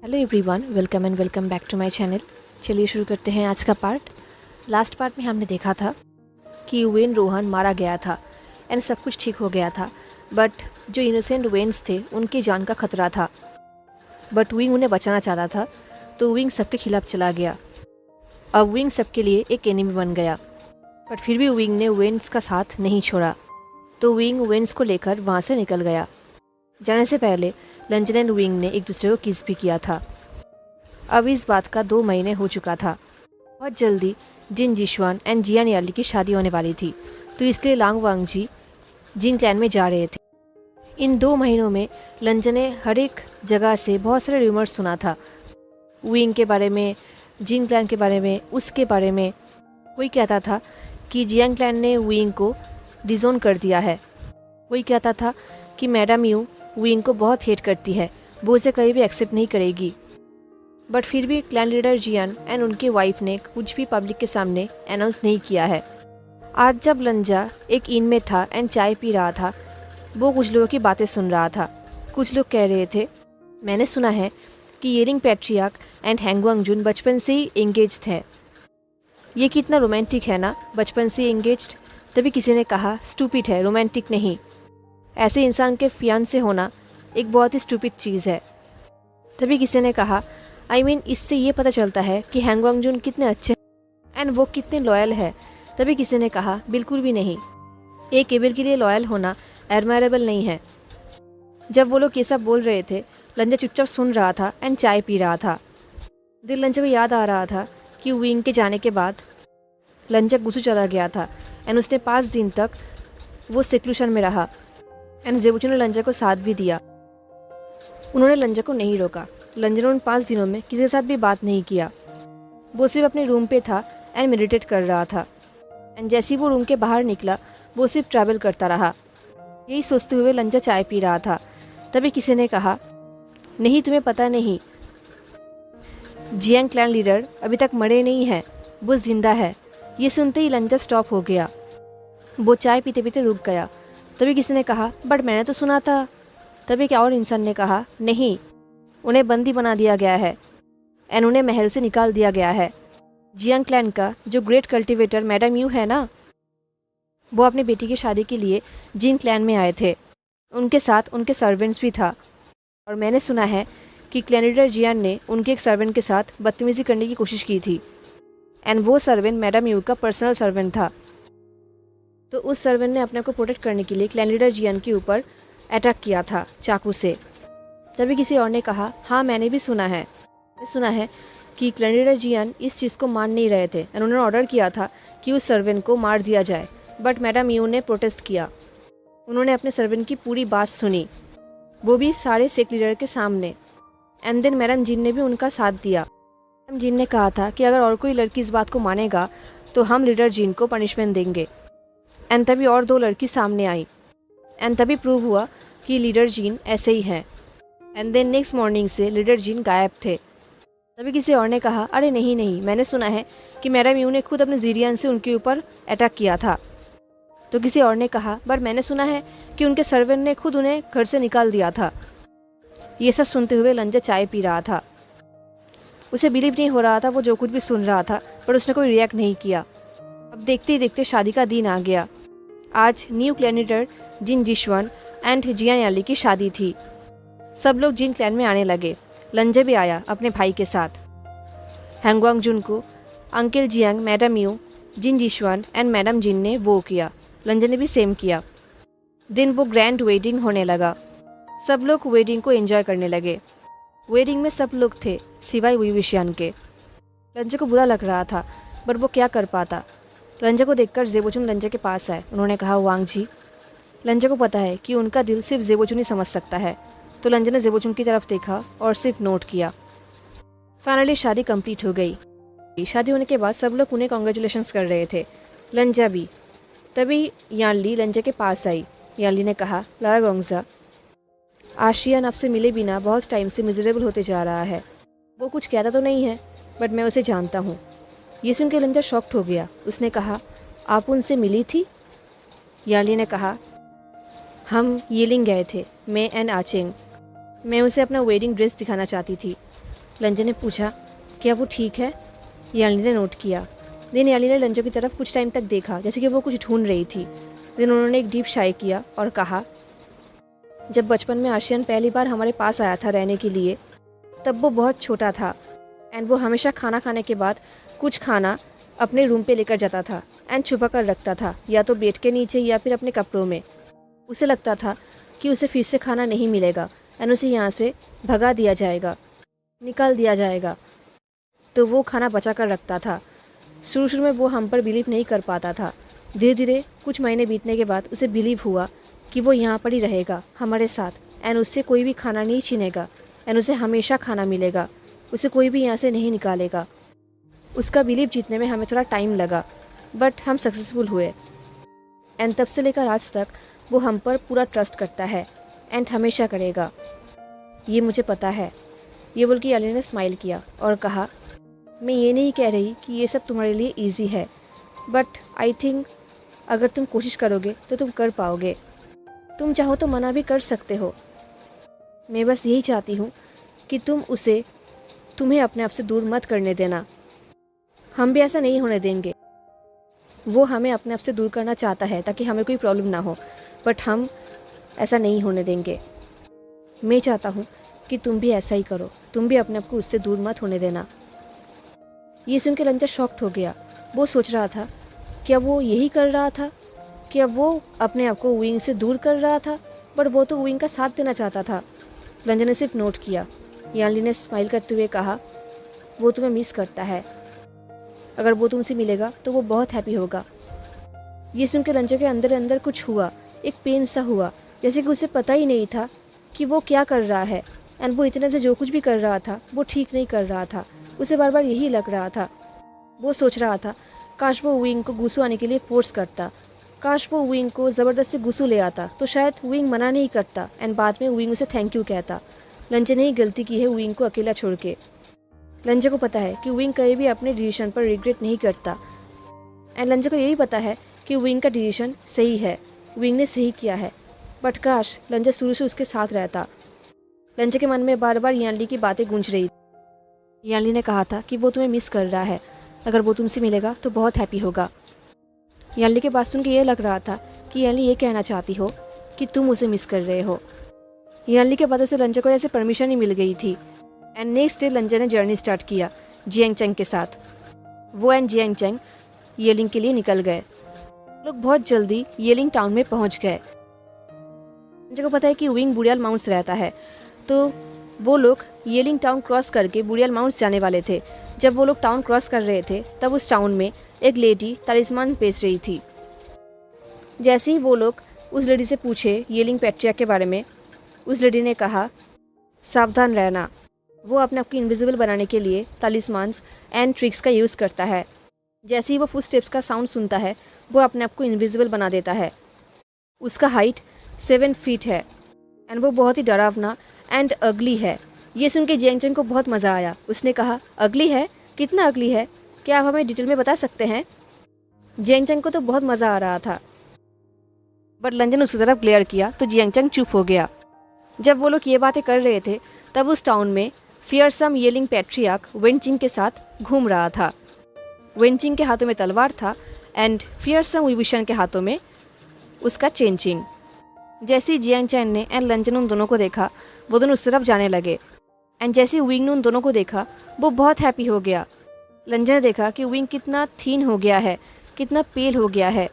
Hello everyone, welcome back to my channel. चलिए शुरू करते हैं आज का पार्ट। लास्ट पार्ट में हमने देखा था कि वेन रोहन मारा गया था एंड सब कुछ ठीक हो गया था, बट जो इनोसेंट वेन्स थे उनकी जान का खतरा था। बट विंग उन्हें बचाना चाहता था, तो विंग सबके खिलाफ चला गया। अब विंग सबके लिए एक एनिमी बन गया, बट फिर भी विंग ने वेन्स का साथ नहीं छोड़ा, तो विंग वेन्स को लेकर वहाँ से निकल गया। जाने से पहले लंजन एंड विंग ने एक दूसरे को किस भी किया था। अब इस बात का 2 महीने हो चुका था। बहुत जल्दी जिन जिशवान एंड जियान याली की शादी होने वाली थी, तो इसलिए लांग वांगजी जिन क्लैन में जा रहे थे। इन 2 महीनों में लंजन ने हर एक जगह से बहुत सारे रूमर्स सुना था, विंग के बारे में, जिन क्लैन के बारे में, उसके बारे में। कोई कहता था कि जियांग क्लैन ने विंग को डिजोन कर दिया है। कोई कहता था कि मैडम यू विंग को बहुत हेट करती है, वो उसे कभी भी एक्सेप्ट नहीं करेगी। बट फिर भी क्लैन लीडर जियान एंड उनकी वाइफ ने कुछ भी पब्लिक के सामने अनाउंस नहीं किया है। आज जब लंजा एक इन में था एंड चाय पी रहा था, वो कुछ लोगों की बातें सुन रहा था। कुछ लोग कह रहे थे, मैंने सुना है कि येरिंग पैट्रियार्क एंड हैंगवांग जुन बचपन से ही एंगेज्ड है। ये कितना रोमांटिक है ना, बचपन से एंगेज्ड। तभी किसी ने कहा, स्टूपिड है, रोमांटिक नहीं। ऐसे इंसान के फियांसे होना एक बहुत ही स्टूपिड चीज़ है। तभी किसी ने कहा, इससे ये पता चलता है कि हैंगवांग जुन कितने अच्छे हैं एंड वो कितने लॉयल है। तभी किसी ने कहा, बिल्कुल भी नहीं, एक केबल के लिए लॉयल होना एडमायरेबल नहीं है। जब वो लोग ये सब बोल रहे थे, लंजा चुपचाप सुन रहा था एंड चाय पी रहा था। दिल लंजा को याद आ रहा था कि विंग के जाने के बाद लंजा गुस्सू चला गया था एंड उसने 5 दिन तक वो सेक्लूशन में रहा एंड जेबुचू ने लंजा को साथ भी दिया। उन्होंने लंजा को नहीं रोका। लंजा ने उन 5 दिनों में किसी के साथ भी बात नहीं किया। वो सिर्फ अपने रूम पे था एंड मेडिटेट कर रहा था। एंड जैसे ही वो रूम के बाहर निकला, वो सिर्फ ट्रैवल करता रहा। यही सोचते हुए लंजा चाय पी रहा था। तभी किसी ने कहा, नहीं तुम्हें पता नहीं, जियांग क्लैन लीडर अभी तक मरे नहीं हैं, वो जिंदा है। ये सुनते ही लंजा स्टॉप हो गया। वो चाय पीते पीते रुक गया। तभी किसी ने कहा, बट मैंने तो सुना था। तभी क्या और इंसान ने कहा, नहीं, उन्हें बंदी बना दिया गया है एंड उन्हें महल से निकाल दिया गया है। जियांग क्लैन का जो ग्रेट कल्टिवेटर मैडम यू है ना, वो अपनी बेटी की शादी के लिए जिन क्लैन में आए थे। उनके साथ उनके सर्वेंट्स भी था। और मैंने सुना है कि क्लैन लीडर जियान ने उनके एक सर्वेंट के साथ बदतमीज़ी करने की कोशिश की थी एंड वो सर्वेंट मैडम यू का पर्सनल सर्वेंट था। तो उस सर्वेंट ने अपने को प्रोटेक्ट करने के लिए क्लैन लीडर जियान के ऊपर अटैक किया था चाकू से। तभी किसी और ने कहा, हाँ मैंने भी सुना है। कि क्लैन लीडर जियान इस चीज़ को मान नहीं रहे थे एंड उन्होंने ऑर्डर किया था कि उस सर्वेंट को मार दिया जाए। बट मैडम यू ने प्रोटेस्ट किया। उन्होंने अपने सर्वेंट की पूरी बात सुनी, वो भी सारे सेक लीडर के सामने। एंड देन मैडम जिन ने भी उनका साथ दिया। मैडम जिन ने कहा था कि अगर और कोई लड़की इस बात को मानेगा तो हम लीडर जिन को पनिशमेंट देंगे। एंड तभी और 2 लड़की सामने आई एंड तभी प्रूव हुआ कि लीडर जीन ऐसे ही हैं। एंड देन नेक्स्ट मॉर्निंग से लीडर जीन गायब थे। तभी किसी और ने कहा, अरे नहीं, मैंने सुना है कि मैडम यू ने खुद अपने जीरियन से उनके ऊपर अटैक किया था। तो किसी और ने कहा, पर मैंने सुना है कि उनके सर्वेंट ने खुद उन्हें घर से निकाल दिया था। ये सब सुनते हुए लंजा चाय पी रहा था। उसे बिलीव नहीं हो रहा था वो जो कुछ भी सुन रहा था, पर उसने कोई रिएक्ट नहीं किया। अब देखते ही देखते शादी का दिन आ गया। आज new clan leader Jin Zixuan and Jiang Yanli की शादी थी। सब लोग जिन क्लैन में आने लगे। लंजा भी आया अपने भाई के साथ। हैंगवांग जुन को uncle Jiang, madam Yu, Jin Zixuan and madam Jin ने वो किया। लंजा ने भी सेम किया। दिन वो ग्रैंड वेडिंग होने लगा। सब लोग वेडिंग को एंजॉय करने लगे। वेडिंग में सब लोग थे सिवाय विविशियान के। लंजा को बुरा लग रहा था, बट वो क्या कर पाता। लंजा को देखकर जेबोचुन लंजा के पास आए। उन्होंने कहा, वांग जी। लंजा को पता है कि उनका दिल सिर्फ जेबोचुन ही समझ सकता है, तो लंजा ने जेबोचुन की तरफ देखा और सिर्फ नोट किया। फाइनली शादी कंप्लीट हो गई। शादी होने के बाद सब लोग उन्हें कॉन्ग्रेचुलेशंस कर रहे थे, लंजा भी। तभी यानली लंजा के पास आई। यानली ने कहा, लारा गोंगजा, आशियान आपसे मिले बिना बहुत टाइम से मिजरेबल होते जा रहा है। वो कुछ कहता तो नहीं है, बट मैं उसे जानता हूँ। ये सुन के लंजा शॉक्ड हो गया। उसने कहा, आप उनसे मिली थी? यानली ने कहा, हम येलिंग गए थे, मैं एंड आचेंग। मैं उसे अपना वेडिंग ड्रेस दिखाना चाहती थी। लंजन ने पूछा, क्या वो ठीक है? याली ने नोट किया। देन याली ने लंजन की तरफ कुछ टाइम तक देखा, जैसे कि वो कुछ ढूंढ रही थी। देन उन्होंने एक डीप शाई किया और कहा, जब बचपन में आशियान पहली बार हमारे पास आया था रहने के लिए, तब वो बहुत छोटा था एंड वो हमेशा खाना खाने के बाद कुछ खाना अपने रूम पे लेकर जाता था एंड छुपा कर रखता था, या तो बेड के नीचे या फिर अपने कपड़ों में। उसे लगता था कि उसे फिर से खाना नहीं मिलेगा एंड उसे यहाँ से भगा दिया जाएगा, निकाल दिया जाएगा, तो वो खाना बचा कर रखता था। शुरू में वो हम पर बिलीव नहीं कर पाता था। धीरे धीरे कुछ महीने बीतने के बाद उसे बिलीव हुआ कि वो यहाँ पर ही रहेगा हमारे साथ एंड उससे कोई भी खाना नहीं छीनेगा एंड उसे हमेशा खाना मिलेगा, उसे कोई भी यहाँ से नहीं निकालेगा। उसका बिलीव जीतने में हमें थोड़ा टाइम लगा, बट हम सक्सेसफुल हुए एंड तब से लेकर आज तक वो हम पर पूरा ट्रस्ट करता है एंड हमेशा करेगा, ये मुझे पता है। ये बोल के याली ने स्माइल किया और कहा, मैं ये नहीं कह रही कि ये सब तुम्हारे लिए ईजी है, बट आई थिंक अगर तुम कोशिश करोगे तो तुम कर पाओगे। तुम चाहो तो मना भी कर सकते हो। मैं बस यही चाहती हूँ कि तुम्हें अपने आप से दूर मत करने देना। हम भी ऐसा नहीं होने देंगे। वो हमें अपने आप से दूर करना चाहता है ताकि हमें कोई प्रॉब्लम ना हो, बट हम ऐसा नहीं होने देंगे। मैं चाहता हूँ कि तुम भी ऐसा ही करो, तुम भी अपने आप को उससे दूर मत होने देना। ये सुन के लंजा शॉक्ड हो गया। वो सोच रहा था, क्या वो यही कर रहा था? क्या वो अपने आप को विंग से दूर कर रहा था? बट वो तो विंग का साथ देना चाहता था। लंजा ने सिर्फ नोट किया। याली ने स्माइल करते हुए कहा, वो तुम्हें मिस करता है। अगर वो तुमसे मिलेगा तो वो बहुत हैप्पी होगा। ये सुन के लंजा के अंदर अंदर कुछ हुआ, एक पेन सा हुआ, जैसे कि उसे पता ही नहीं था कि वो क्या कर रहा है एंड वो इतने से जो कुछ भी कर रहा था वो ठीक नहीं कर रहा था। उसे बार बार यही लग रहा था। वो सोच रहा था, काश वो विंग को गुस्सू आने के लिए फोर्स करता, काश वो विंग को ज़बरदस्ती गुस्सू ले आता तो शायद विंग मना नहीं करता एंड बाद में विंग उसे थैंक यू कहता। लंजा ने ही गलती की है विंग को अकेला छोड़ के। लंजा को पता है कि विंग कभी भी अपने डिसीजन पर रिग्रेट नहीं करता एंड लंजा को यही पता है कि विंग का डिसीजन सही है, विंग ने सही किया है। बट काश लंजा शुरू से उसके साथ रहता। लंजा के मन में बार बार यानली की बातें गूंज रही। यानली ने कहा था कि वो तुम्हें मिस कर रहा है, अगर वो तुमसे मिलेगा तो बहुत हैप्पी होगा। यानली के बात सुन के ये लग रहा था कि यानली ये कहना चाहती हो कि तुम उसे मिस कर रहे हो। यानली के बातों से लंजा को ऐसे परमिशन ही मिल गई थी एंड नेक्स्ट डे लंजा ने जर्नी स्टार्ट किया जियांग चैंग के साथ। वो एंड जियांग चैंग येलिंग के लिए निकल गए। लोग बहुत जल्दी येलिंग टाउन में पहुंच गए। लंजा को पता है कि विंग बुडियाल माउंट्स रहता है, तो वो लोग येलिंग टाउन क्रॉस करके बुडियाल माउंट्स जाने वाले थे। जब वो लोग टाउन क्रॉस कर रहे थे तब उस टाउन में एक लेडी तालिस्मान बेच रही थी। जैसे ही वो लोग उस लेडी से पूछे येलिंग पैट्रिया के बारे में, उस लेडी ने कहा, सावधान रहना, वो अपने आप को इनविजिबल बनाने के लिए तालिस्मान्स एंड ट्रिक्स का यूज़ करता है। जैसे ही वो फुट स्टेप्स का साउंड सुनता है वो अपने आप को इनविजिबल बना देता है। उसका हाइट 7 फीट है एंड वो बहुत ही डरावना एंड अगली है। ये सुन के जियांग चैंग को बहुत मज़ा आया। उसने कहा, अगली है? कितना अगली है? क्या आप हमें डिटेल में बता सकते हैं? जियांग चैंग को तो बहुत मज़ा आ रहा था, बट लंजन उसकी तरफ ग्लेयर किया तो जियांग चैंग चुप हो गया। जब वो लोग ये बातें कर रहे थे तब उस टाउन में फियरसम येलिंग पैट्रियार्क वेनचिंग के साथ घूम रहा था। वेनचिंग के हाथों में तलवार था एंड फियरसम विभूषण के हाथों में उसका चेंचिंग। जैसे ही जियांग चैंग ने एंड लंजन उन दोनों को देखा, वो दोनों उस तरफ जाने लगे एंड जैसे ही विंग ने उन दोनों को देखा वो बहुत हैप्पी हो गया। लंजन ने देखा कि विंग कितना थीन हो गया है, कितना पेल हो गया है,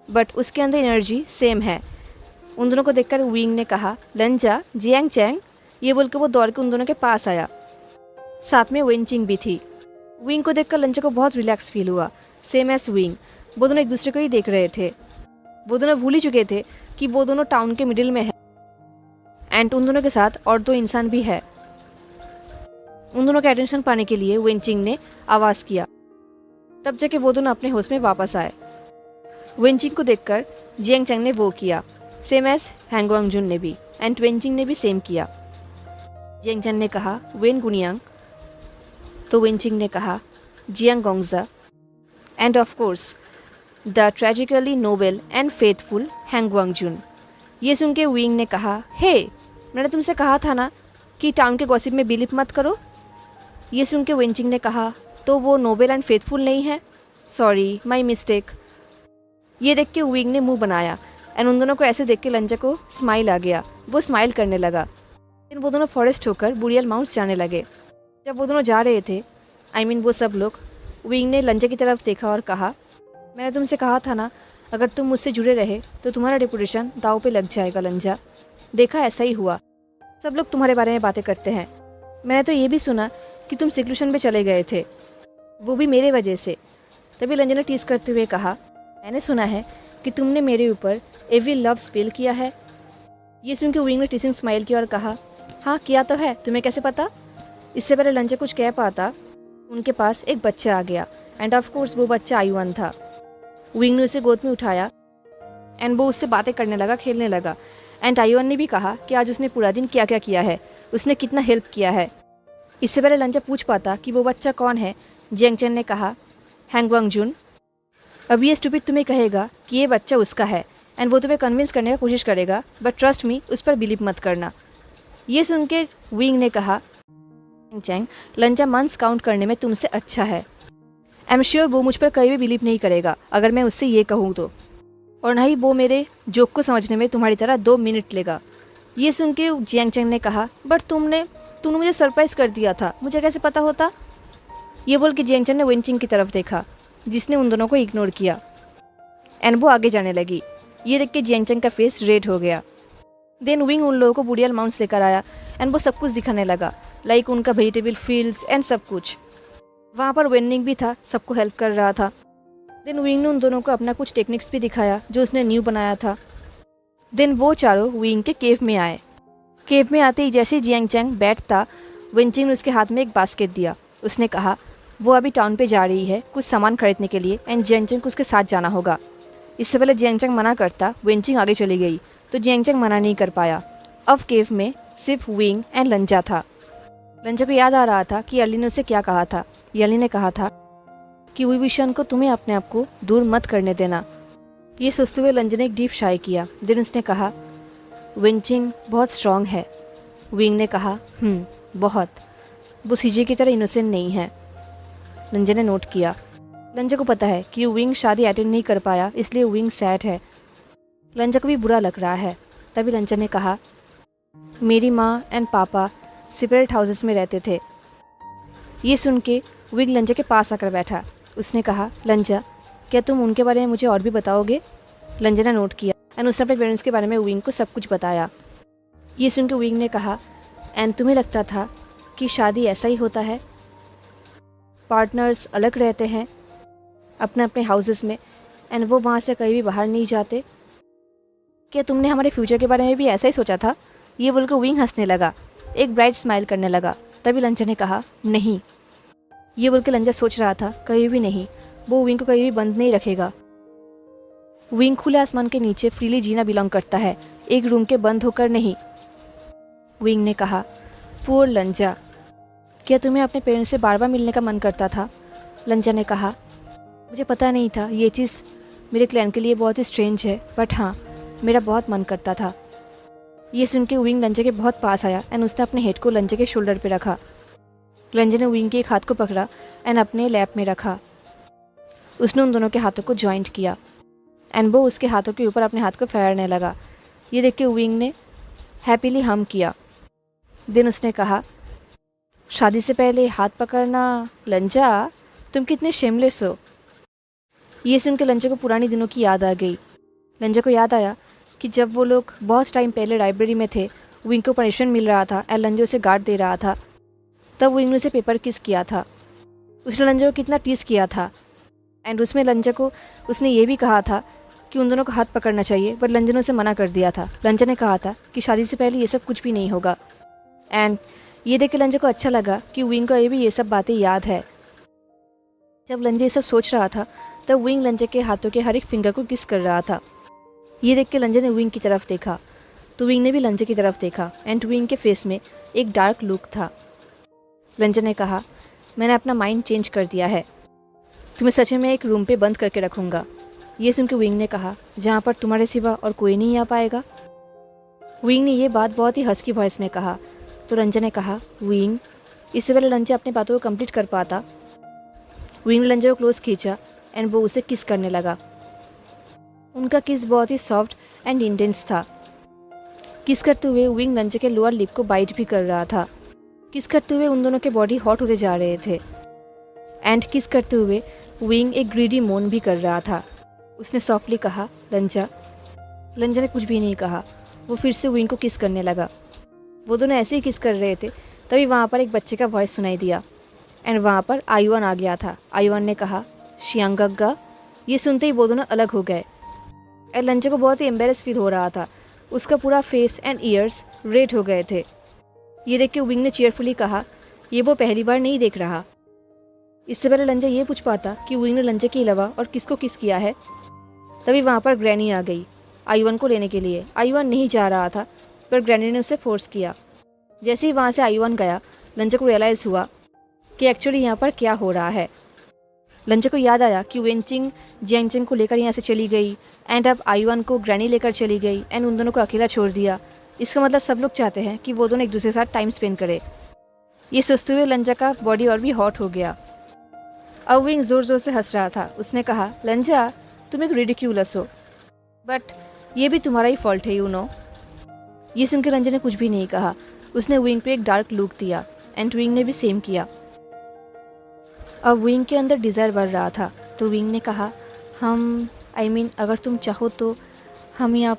बट उसके अंदर एनर्जी सेम है। उन दोनों को देखकर विंग ने कहा, लंजा, जियांग चैंग, ये बोल के वो दौड़ के उन दोनों के पास आया। साथ में वेनचिंग भी थी। विंग को देखकर लंजा को बहुत रिलैक्स फील हुआ, सेम एस विंग। वो दोनों एक दूसरे को ही देख रहे थे। वो दोनों भूल ही चुके थे कि वो दोनों टाउन के मिडिल में है एंड उन दोनों के साथ और 2 इंसान भी है। उन दोनों का अटेंशन पाने के लिए वेनचिंग ने आवाज़ किया। तब जाके वो दोनों अपने होश में वापस आए। वेनचिंग को देखकर जियांग चैंग ने वो किया, सेम एज हैंगवांगजुन ने भी, एंड वेनचिंग ने भी सेम किया। जियांग चैंग ने कहा, वेन गुनियांग, तो वेनचिंग ने कहा, Jiang Gongzi, and of course the tragically noble and faithful Hanguangjun. ये सुन के विंग ने कहा, हे, मैंने तुमसे कहा था ना कि टाउन के गॉसिप में बिलीव मत करो। ये सुन के वेंचिंग ने कहा, तो वो नोबल एंड फेथफुल नहीं है? Sorry, my mistake. ये देख के विंग ने मुंह बनाया एंड उन दोनों को ऐसे देख के लंजा को स्माइल आ गया। वो स्माइल करने लगा। फिर वो दोनों फॉरेस्ट होकर बुरियल माउंट्स जाने लगे। जब वो दोनों जा रहे थे, वो सब लोग, विंग ने लंजा की तरफ देखा और कहा, मैंने तुमसे कहा था ना, अगर तुम मुझसे जुड़े रहे तो तुम्हारा रेपुटेशन दाव पे लग जाएगा लंजा। देखा, ऐसा ही हुआ। सब लोग तुम्हारे बारे में बातें करते हैं। मैंने तो ये भी सुना कि तुम सिक्लूशन में चले गए थे, वो भी मेरे वजह से। तभी लंजा ने टीस करते हुए कहा, मैंने सुना है कि तुमने मेरे ऊपर एवरी लव स्पेल किया है। ये सुन के विंग ने टीसिंग स्माइल किया और कहा, हाँ किया तो है, तुम्हें कैसे पता? इससे पहले लंजा कुछ कह पाता, उनके पास एक बच्चा आ गया एंड ऑफ कोर्स वो बच्चा आयुवन था। विंग ने उसे गोद में उठाया एंड वो उससे बातें करने लगा, खेलने लगा। एंड आयुवन ने भी कहा कि आज उसने पूरा दिन क्या क्या किया है, उसने कितना हेल्प किया है। इससे पहले लंजा पूछ पाता कि वो बच्चा कौन है, जियांग चेन ने कहा, हैंगवांग जुन। अब ये स्टूपिड तुम्हें कहेगा कि ये बच्चा उसका है एंड वो तुम्हें कन्विंस करने का कोशिश करेगा, बट ट्रस्ट मी, उस पर बिलीव मत करना। ये सुन के विंग ने कहा, चैंग, लंजा मंथ्स काउंट करने में तुमसे अच्छा है। आई एम श्योर वो मुझ पर कभी भी बिलीव नहीं करेगा अगर मैं उससे ये कहूँ तो, और ना ही वो मेरे जोक को समझने में तुम्हारी तरह 2 मिनट लेगा। ये सुन के जियांग चेंग ने कहा, बट तुमने मुझे सरप्राइज़ कर दिया था, मुझे कैसे पता होता? ये बोल के जियांग चेंग ने वेंचिंग की तरफ देखा, जिसने उन दोनों को इग्नोर किया एंड वो आगे जाने लगी। ये देख के जियांग चेंग का फेस रेड हो गया। देन विंग उन लोगों को बुरियल माउंट्स लेकर आया एंड वो सब कुछ दिखाने लगा, लाइक उनका वेजिटेबल फील्ड्स एंड सब कुछ। वहाँ पर वेनिंग भी था, सबको हेल्प कर रहा था। देन विंग ने उन दोनों को अपना कुछ टेक्निक्स भी दिखाया जो उसने न्यू बनाया था। देन वो चारों विंग के केव में आए। केव में आते ही जैसे ही जियांग चेंग बैठता, वेंचिंग ने उसके हाथ में एक बास्केट दिया। उसने कहा, वो अभी टाउन पे जा रही है कुछ सामान खरीदने के लिए एंड जियांग चेंग को उसके साथ जाना होगा। इससे पहले जियांग चेंग मना करता, वेंचिंग आगे चली गई तो जियांग चेंग मना नहीं कर पाया। अब केव में सिर्फ विंग एंड लंजा था। लंजा को याद आ रहा था कि अर्ली ने उसे क्या कहा था। अर्ली ने कहा था कि वी विशन को तुम्हें अपने आप को दूर मत करने देना। ये सोचते हुए लंजा ने एक डीप शाय किया। देन उसने कहा, वेंचिंग बहुत स्ट्रांग है। विंग ने कहा, बहुत, वो सीजे की तरह इनोसेंट नहीं है। लंजा ने नोट किया। लंजा को पता है कि विंग शादी अटेंड नहीं कर पाया, इसलिए विंग सैड है। लंजा को भी बुरा लग रहा है। तभी लंजा ने कहा, मेरी माँ एंड पापा सेपरेट हाउसेस में रहते थे। ये सुन के विंग लंजा के पास आकर बैठा। उसने कहा, लंजा, क्या तुम उनके बारे में मुझे और भी बताओगे? लंजा ने नोट किया एंड उसने अपने पेरेंट्स के बारे में विंग को सब कुछ बताया। ये सुन के विंग ने कहा, एंड तुम्हें लगता था कि शादी ऐसा ही होता है, पार्टनर्स अलग रहते हैं अपने अपने हाउसेस में एंड वो वहाँ से कहीं भी बाहर नहीं जाते? क्या तुमने हमारे फ्यूचर के बारे में भी ऐसा ही सोचा था? ये बोलकर विंग हंसने लगा, एक ब्राइट स्माइल करने लगा। तभी लंजा ने कहा, नहीं। ये बोल के लंजा सोच रहा था, कहीं भी नहीं, वो विंग को कहीं भी बंद नहीं रखेगा। विंग खुले आसमान के नीचे फ्रीली जीना बिलोंग करता है, एक रूम के बंद होकर नहीं। विंग ने कहा, पुअर लंजा, क्या तुम्हें अपने पेरेंट्स से बार बार मिलने का मन करता था? लंजा ने कहा, मुझे पता नहीं था, ये चीज़ मेरे क्लैन के लिए बहुत ही स्ट्रेंज है, बट हाँ, मेरा बहुत मन करता था। ये सुन के विंग लंजा के बहुत पास आया एंड उसने अपने हेड को लंजा के शोल्डर पे रखा। लंजा ने विंग के एक हाथ को पकड़ा एंड अपने लैप में रखा। उसने उन दोनों के हाथों को जॉइंट किया एंड वो उसके हाथों के ऊपर अपने हाथ को फेरने लगा। ये देख के विंग ने हैप्पीली हम किया। देन उसने कहा, शादी से पहले हाथ पकड़ना, लंजा तुम कितने शेमलेस हो। ये सुन के लंजा को पुरानी दिनों की याद आ गई। लंजा को याद आया कि जब वो लोग बहुत टाइम पहले लाइब्रेरी में थे, विंग को पनिशमेंट मिल रहा था एंड लंजा उसे गार्ड दे रहा था। तब विंग ने उसे पेपर किस किया था। उसने लंजा को कितना टीस किया था एंड उसमें लंजा को उसने ये भी कहा था कि उन दोनों को हाथ पकड़ना चाहिए, पर लंजा ने उसे मना कर दिया था। लंजा ने कहा था कि शादी से पहले ये सब कुछ भी नहीं होगा। एंड ये देख के लंजा को अच्छा लगा कि विंग को ये भी ये सब बातें याद है। जब लंजा ये सब सोच रहा था तब विंग लंजा के हाथों के हर एक फिंगर को किस कर रहा था। ये देख के लंजा ने विंग की तरफ देखा तो विंग ने भी लंजा की तरफ देखा एंड विंग के फेस में एक डार्क लुक था। लंजा ने कहा, मैंने अपना माइंड चेंज कर दिया है, तुम्हें सच में एक रूम पे बंद करके रखूँगा। ये सुन के विंग ने कहा, जहाँ पर तुम्हारे सिवा और कोई नहीं आ पाएगा। विंग ने ये बात बहुत ही हस्की वॉइस में कहा तो लंजा ने कहा, विंग इससे पहले लंचा अपने बातों को कंप्लीट कर पाता, विंग ने लंचा को क्लोज खींचा एंड वो उसे किस करने लगा। उनका किस बहुत ही सॉफ्ट एंड इंटेंस था। किस करते हुए विंग लंचा के लोअर लिप को बाइट भी कर रहा था। किस करते हुए उन दोनों के बॉडी हॉट होते जा रहे थे एंड किस करते हुए विंग एक ग्रीडी मोन भी कर रहा था। उसने सॉफ्टली कहा, लंचा। लंचा ने कुछ भी नहीं कहा। वो फिर से विंग को किस करने लगा। वो दोनों ऐसे ही किस कर रहे थे, तभी वहाँ पर एक बच्चे का वॉइस सुनाई दिया एंड वहाँ पर आईवान आ गया था। आईवान ने कहा, शियांगग्गा। ये सुनते ही वो दोनों अलग हो गए एंड लंचा को बहुत ही एम्बेरस फील हो रहा था। उसका पूरा फेस एंड ईयर्स रेड हो गए थे। ये देख के विंग ने चेयरफुली कहा, ये वो पहली बार नहीं देख रहा। इससे पहले लंचा ये पूछ पाता कि विंग ने लंचा के अलावा और किसको किस किया है, तभी वहाँ पर ग्रैनी आ गई आईवान को लेने के लिए। आईवान नहीं जा रहा था पर ग्रैनी ने उसे फोर्स किया। जैसे ही वहाँ से आईवान गया, लंचा को रियलाइज़ हुआ कि एक्चुअली यहाँ पर क्या हो रहा है। लंचा को याद आया कि वेंचिंग जियांगचेन को लेकर यहाँ से चली गई एंड अब आईवान को ग्रैनी लेकर चली गई एंड उन दोनों को अकेला छोड़ दिया। इसका मतलब सब लोग चाहते हैं कि वो दोनों एक दूसरे के साथ टाइम स्पेंड करें। ये सोचते हुए लंचा का बॉडी और भी हॉट हो गया। अब विंग ज़ोर ज़ोर से हंस रहा था। उसने कहा, लंचा तुम एक रिडिक्यूलस हो, बट ये भी तुम्हारा ही फॉल्ट है, यू नो। ये सुनकर लंचा ने कुछ भी नहीं कहा। उसने विंग को एक डार्क लुक दिया एंड विंग ने भी सेम किया। अब विंग के अंदर डिज़ायर बढ़ रहा था तो विंग ने कहा, अगर तुम चाहो तो हमें यहाँ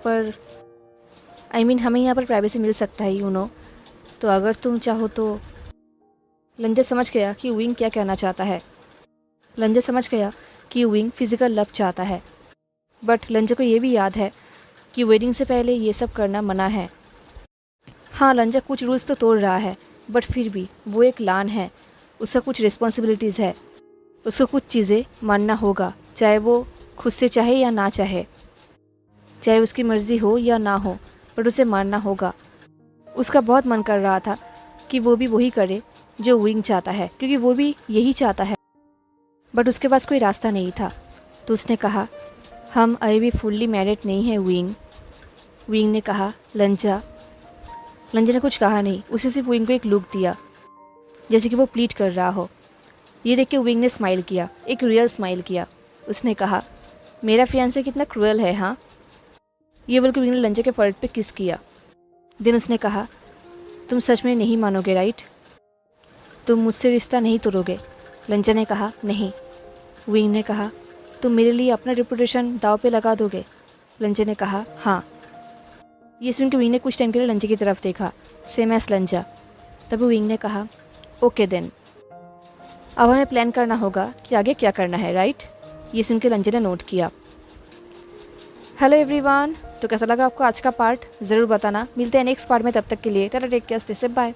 पर प्राइवेसी मिल सकता है, यू नो। तो अगर तुम चाहो तो। लंचा समझ गया कि विंग क्या कहना चाहता है। लंचा समझ गया कि विंग फिजिकल लव चाहता है, बट लंचा को ये भी याद है कि वेडिंग से पहले ये सब करना मना है। हाँ, लंचा कुछ रूल्स तो तोड़ रहा है, बट फिर भी वो एक लान है। उसका कुछ रिस्पॉन्सिबिलिटीज़ है। उसको कुछ चीज़ें मानना होगा, चाहे वो खुद से चाहे या ना चाहे, चाहे उसकी मर्ज़ी हो या ना हो, पर उसे मानना होगा। उसका बहुत मन कर रहा था कि वो भी वही करे जो विंग चाहता है, क्योंकि वो भी यही चाहता है, बट उसके पास कोई रास्ता नहीं था। तो उसने कहा, हम अभी भी फुल्ली मैरिड नहीं हैं विंग। विंग ने कहा, लंचा। लंचा ने कुछ कहा नहीं। उसे सिर्फ विंग को एक लुक दिया जैसे कि वो प्लीट कर रहा हो। ये देख के विंग ने स्माइल किया, एक रियल स्माइल किया। उसने कहा, मेरा फियांसे कितना क्रूएल है, हाँ। ये बोल के विंग ने लंचा के फर्ट पे किस किया। देन उसने कहा, तुम सच में नहीं मानोगे, राइट? तुम मुझसे रिश्ता नहीं तोड़ोगे? लंचा ने कहा, नहीं। विंग ने कहा, तुम मेरे लिए अपना रेपुटेशन दाव पे लगा दोगे? लंचा ने कहा, हाँ। ये सुन के विंग ने कुछ टाइम के लिए लंचा की तरफ देखा, सेम एस लंचा। तभी विंग ने कहा, ओके देन, अब हमें प्लान करना होगा कि आगे क्या करना है, राइट? ये सुन के लंचा ने नोट किया। हेलो एवरीवन, तो कैसा लगा आपको आज का पार्ट ज़रूर बताना। मिलते हैं नेक्स्ट पार्ट में, तब तक के लिए टाटा, take care, stay safe, bye.